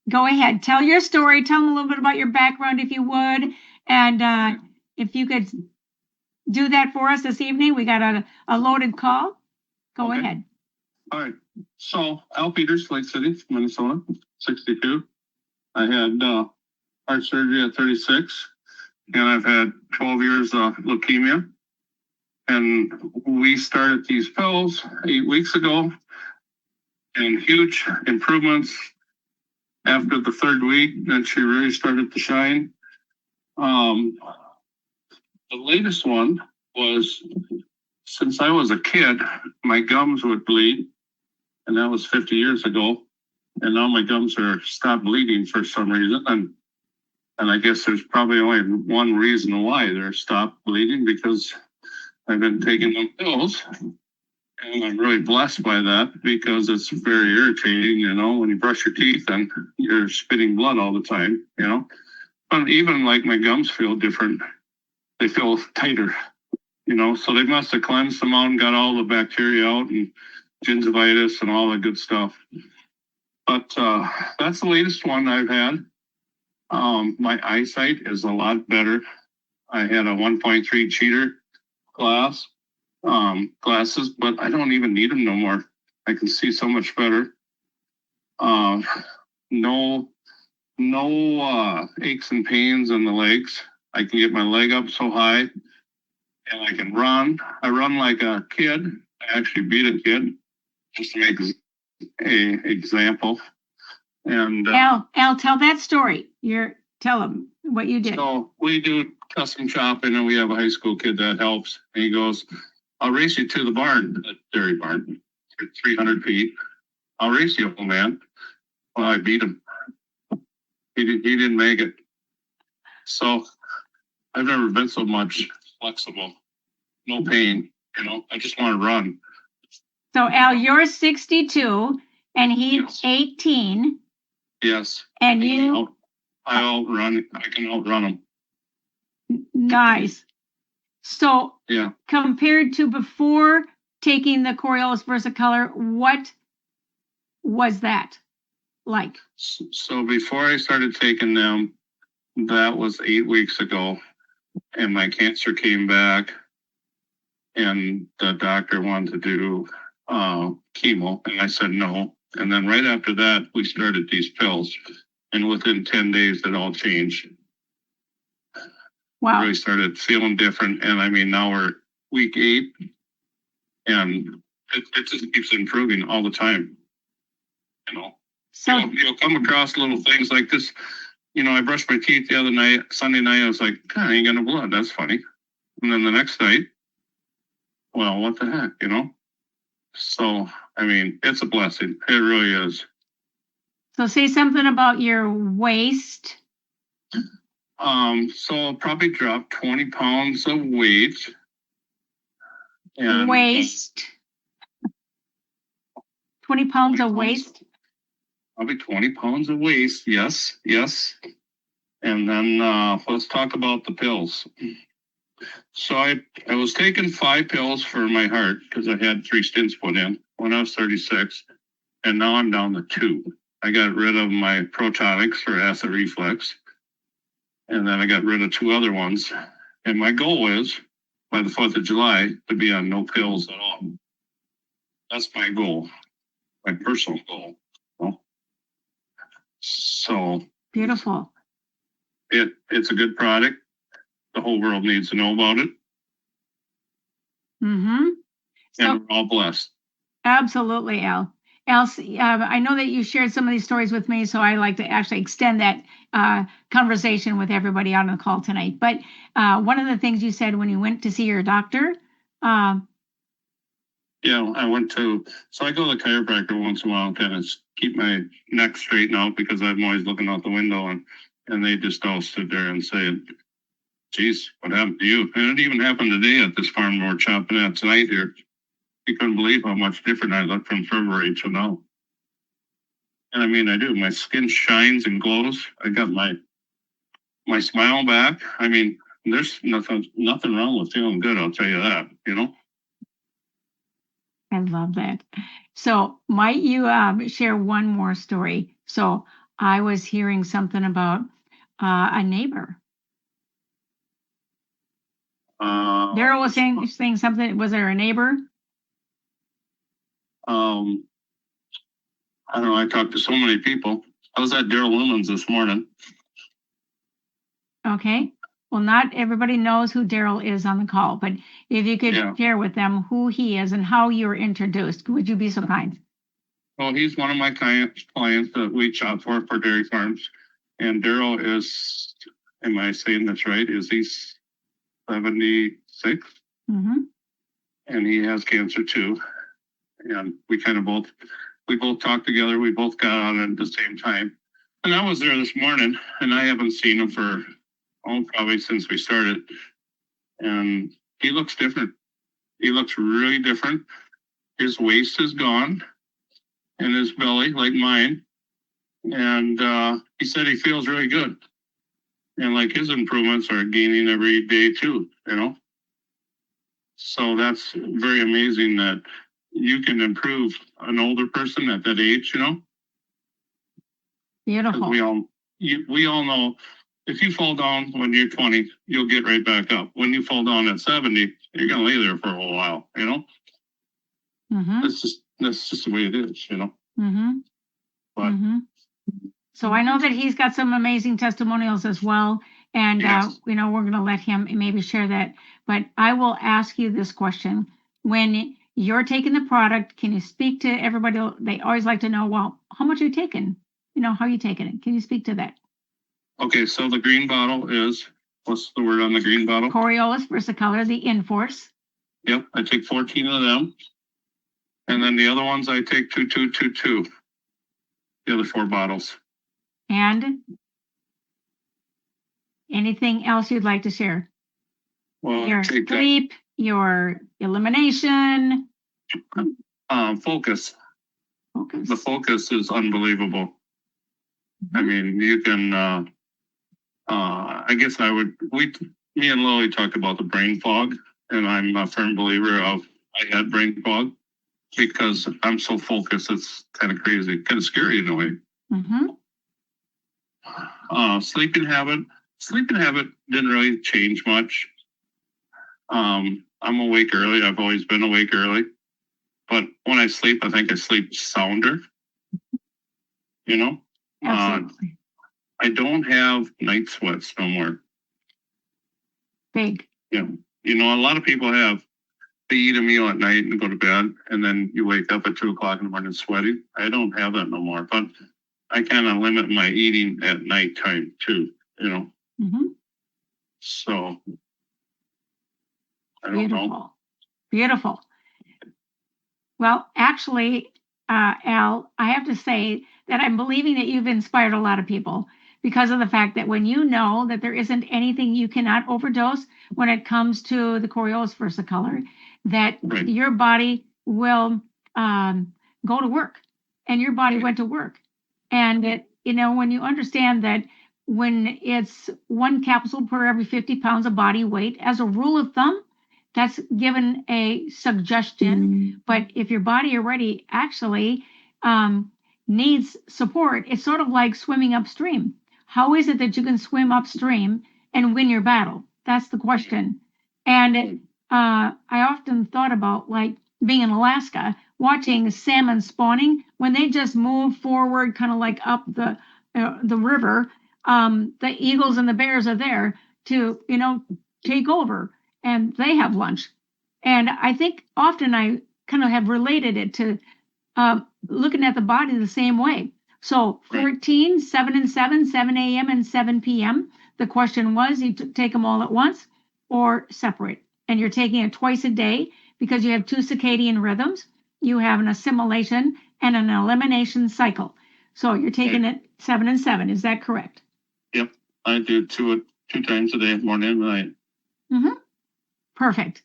go ahead. Tell your story. Tell them a little bit about your background, if you would. And if you could do that for us this evening, we got a loaded call. Go ahead. All right. So, Al Peters, Lake City, Minnesota, 62. I had heart surgery at 36, and I've had 12 years of leukemia. And we started these pills 8 weeks ago, and huge improvements after the third week, and she really started to shine. The latest one was, since I was a kid, my gums would bleed, and that was 50 years ago. And now my gums are stopped bleeding for some reason. And I guess there's probably only one reason why they're stopped bleeding, because I've been taking them pills. And I'm really blessed by that, because it's very irritating, when you brush your teeth and you're spitting blood all the time, But even like my gums feel different. They feel tighter, So they must have cleansed them out and got all the bacteria out and gingivitis and all the good stuff. But that's the latest one I've had. My eyesight is a lot better. I had a 1.3 cheater glasses, but I don't even need them no more. I can see so much better. No aches and pains in the legs. I can get my leg up so high, and I can run. I run like a kid. I actually beat a kid, just to make an example. And Al, tell that story. Tell them what you did. So we do custom shopping, and we have a high school kid that helps. And he goes, "I'll race you to the barn, the dairy barn, 300 feet. I'll race you, old man." Well, I beat him. He didn't make it. So I've never been so much flexible. No pain, I just want to run. So Al, you're 62 and he's 18. Yes. And you? I can outrun him. Nice. So yeah. Compared to before taking the Coriolus Versicolor, what was that like? So before I started taking them, that was 8 weeks ago, and my cancer came back, and the doctor wanted to do chemo, and I said no. And then right after that, we started these pills, and within 10 days, it all changed. Wow. I really started feeling different, and now we're week 8, and it just keeps improving all the time. So you'll come across little things like this. I brushed my teeth the other night, Sunday night. I was like, God, I ain't got no blood. That's funny. And then the next night, well, what the heck, So, it's a blessing. It really is. So say something about your waist. So I'll probably drop 20 pounds of weight. And, waist. 20 pounds of waist? Probably 20 pounds of waist, yes. And then let's talk about the pills. So I was taking 5 pills for my heart, because I had 3 stents put in when I was 36, and now I'm down to 2. I got rid of my protonics for acid reflux, and then I got rid of 2 other ones. And my goal is, by the 4th of July, to be on no pills at all. That's my goal, my personal goal. So beautiful. It's a good product. The whole world needs to know about it. Mm-hmm. And we're all blessed. Absolutely, Al. Al, I know that you shared some of these stories with me, so I like to actually extend that conversation with everybody on the call tonight. But one of the things you said when you went to see your doctor. I went to, so I go to the chiropractor once in a while, kind of keep my neck straightened out, because I'm always looking out the window, and they just all stood there and said, "Geez, what happened to you?" And it even happened today at this farm we're chopping at tonight here. You couldn't believe how much different I look from February to now. And I do. My skin shines and glows. I got my smile back. There's nothing wrong with feeling good, I'll tell you that, I love that. So might you share one more story? So I was hearing something about a neighbor. Daryl was saying something. Was there a neighbor? I don't know. I talked to so many people. I was at Daryl Lumen's this morning. Okay. Well, not everybody knows who Daryl is on the call, but if you could share with them who he is and how you were introduced, would you be so kind? Well, he's one of my clients that we shop for dairy farms. And Daryl is, am I saying this right? Is he 76? Mm-hmm. And he has cancer too. And we both talked together. We both got on at the same time. And I was there this morning, and I haven't seen him for, probably since we started. And he looks different. He looks really different. His waist is gone, and his belly, like mine. And he said he feels really good. And like his improvements are gaining every day too, you know? So that's very amazing that you can improve an older person at that age, you know? Beautiful. We all know if you fall down when you're 20, you'll get right back up. When you fall down at 70, you're going to lay there for a little while, you know? Mm-hmm. That's just the way it is, you know? Mm-hmm. But so I know that he's got some amazing testimonials as well. And, we're going to let him maybe share that. But I will ask you this question. When you're taking the product, can you speak to everybody? They always like to know, well, how much are you taking? How are you taking it? Can you speak to that? Okay, so the green bottle is, what's the word on the green bottle? Coriolus Versicolor, the InForce. Yep, I take 14 of them. And then the other ones I take 2, 2, 2, 2. The other 4 bottles. And anything else you'd like to share? Well, your sleep, your elimination. Focus. The focus is unbelievable. I mean, you can, I guess me and Lily talked about the brain fog, and I'm a firm believer of I had brain fog because I'm so focused. It's kind of crazy, kind of scary in a way. Sleeping habit didn't really change much. I'm awake early. I've always been awake early. But when I sleep, I think I sleep sounder. You know? Absolutely. I don't have night sweats no more. Big. Yeah. A lot of people they eat a meal at night and go to bed, and then you wake up at 2 o'clock in the morning sweating. I don't have that no more. But I kind of limit my eating at nighttime too, So I don't know. Beautiful. Well, actually, Al, I have to say that I'm believing that you've inspired a lot of people because of the fact that when you know that there isn't anything you cannot overdose when it comes to the Coriolus Versicolor, that your body will go to work, and your body went to work. And that, when you understand that when it's 1 capsule per every 50 pounds of body weight, as a rule of thumb, that's given a suggestion. But if your body already actually needs support, it's sort of like swimming upstream. How is it that you can swim upstream and win your battle? That's the question. And I often thought about, like, being in Alaska, watching salmon spawning. When they just move forward, kind of like up the river, the eagles and the bears are there to, take over. And they have lunch. And I think often I kind of have related it to looking at the body the same way. So 14, 7 and 7, 7 a.m. and 7 p.m. The question was, you take them all at once or separate. And you're taking it twice a day because you have 2 circadian rhythms. You have an assimilation and an elimination cycle. So you're taking it 7 and 7. Is that correct? Yep. I do 2 times a day, morning and night. Perfect.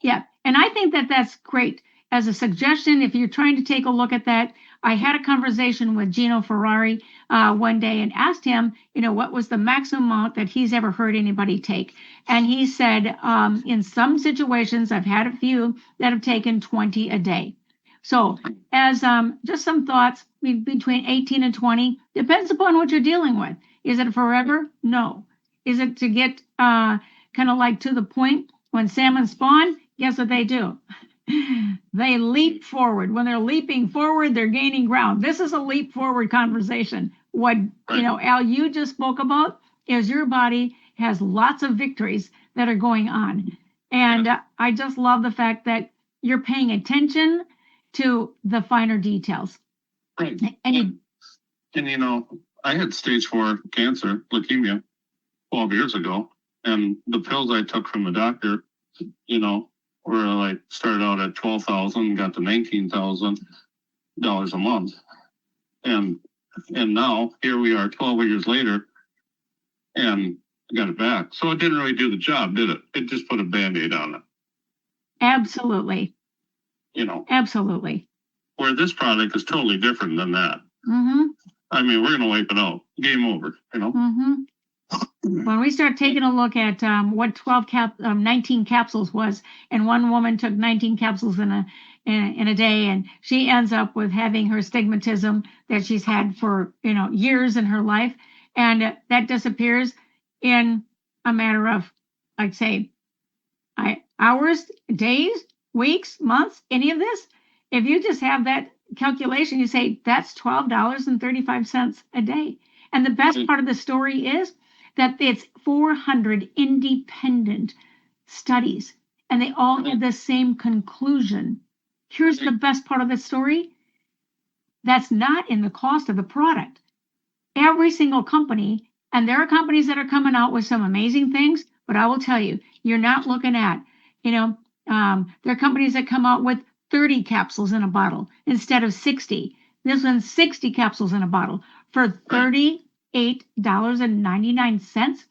Yeah. And I think that that's great. As a suggestion, if you're trying to take a look at that, I had a conversation with Gino Ferrari one day and asked him, what was the maximum amount that he's ever heard anybody take. And he said, in some situations, I've had a few that have taken 20 a day. So as just some thoughts between 18 and 20, depends upon what you're dealing with. Is it forever? No. Is it to get kind of like to the point when salmon spawn? Guess what they do? They leap forward. When they're leaping forward, they're gaining ground. This is a leap forward conversation. What, Al, you just spoke about is your body has lots of victories that are going on. And I just love the fact that you're paying attention to the finer details. Right. And I had stage 4 cancer, leukemia, 12 years ago. And the pills I took from the doctor, were like started out at $12,000, got to $19,000 a month. And now here we are 12 years later and got it back. So it didn't really do the job, did it? It just put a Band-Aid on it. Absolutely. Absolutely. Where this product is totally different than that. Mm-hmm. I mean, we're going to wipe it out. Game over, Mm-hmm. When we start taking a look at what 19 capsules was, and one woman took 19 capsules in a day, and she ends up with having her stigmatism that she's had for years in her life, and that disappears in a matter of, I'd say, hours, days, weeks, months, any of this. If you just have that calculation, you say that's $12.35 a day. And the best part of the story is that it's 400 independent studies, and they all had the same conclusion. Here's the best part of the story. That's not in the cost of the product. Every single company, and there are companies that are coming out with some amazing things, but I will tell you, you're not looking at, there are companies that come out with 30 capsules in a bottle instead of 60. This one's 60 capsules in a bottle for $38.99.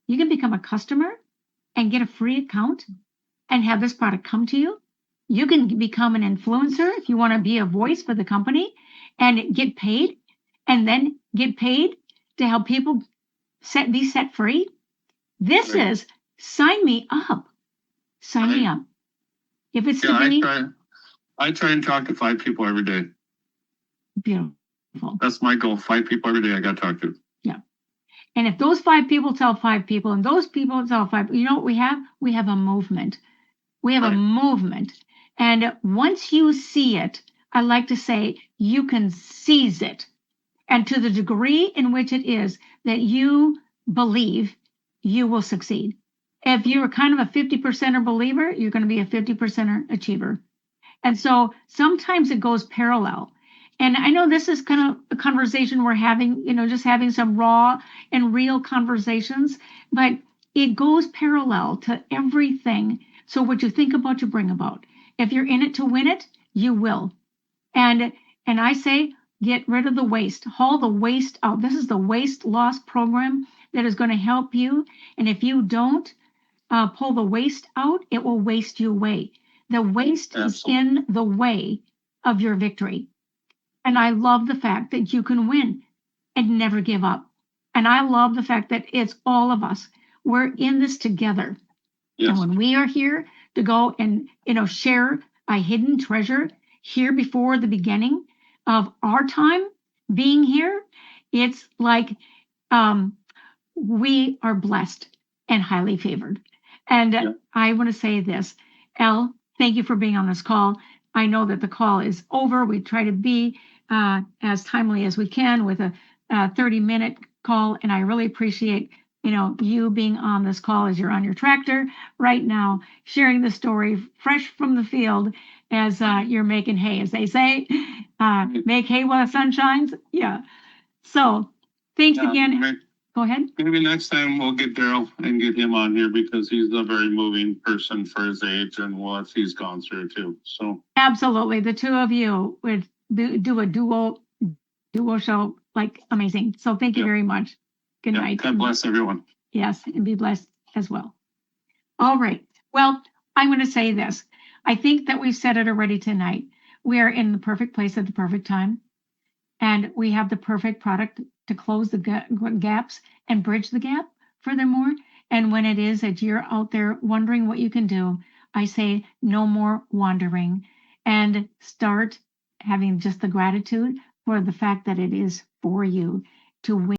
You can become a customer and get a free account and have this product come to you. You can become an influencer if you want to be a voice for the company and get paid, and then get paid to help people be set free. This is sign me up. Sign me up. If it's to be, I try and talk to 5 people every day. Beautiful. That's my goal. 5 people every day I got to talk to. Yeah. And if those 5 people tell 5 people, and those people tell 5, you know what we have? We have a movement. We have a movement. And once you see it, I like to say you can seize it. And to the degree in which it is that you believe, you will succeed. If you're kind of a 50%er believer, you're going to be a 50%er achiever. And so sometimes it goes parallel. And I know this is kind of a conversation we're having, just having some raw and real conversations, but it goes parallel to everything. So what you think about, you bring about. If you're in it to win it, you will. And I say, get rid of the waste, haul the waste out. This is the waste loss program that is going to help you. And if you don't pull the waste out, it will waste you away. The waste is in the way of your victory. And I love the fact that you can win and never give up. And I love the fact that it's all of us. We're in this together. Yes. And when we are here to go and, share a hidden treasure here before the beginning of our time being here, it's like we are blessed and highly favored. And I want to say this, Al, thank you for being on this call. I know that the call is over. We try to be as timely as we can with a 30-minute call, and I really appreciate you being on this call as you're on your tractor right now, sharing the story fresh from the field as you're making hay, as they say. Make hay while the sun shines. Yeah. So thanks again. Go ahead. Maybe next time we'll get Daryl and get him on here because he's a very moving person for his age and what he's gone through too. So absolutely, the two of you would do a duo show like amazing. So thank you very much. Good night. God bless everyone. Yes, and be blessed as well. All right. Well, I'm going to say this. I think that we've said it already tonight. We are in the perfect place at the perfect time, and we have the perfect product to close the gaps and bridge the gap furthermore. And when it is that you're out there wondering what you can do, I say no more wandering. and start having just the gratitude for the fact that it is for you to win.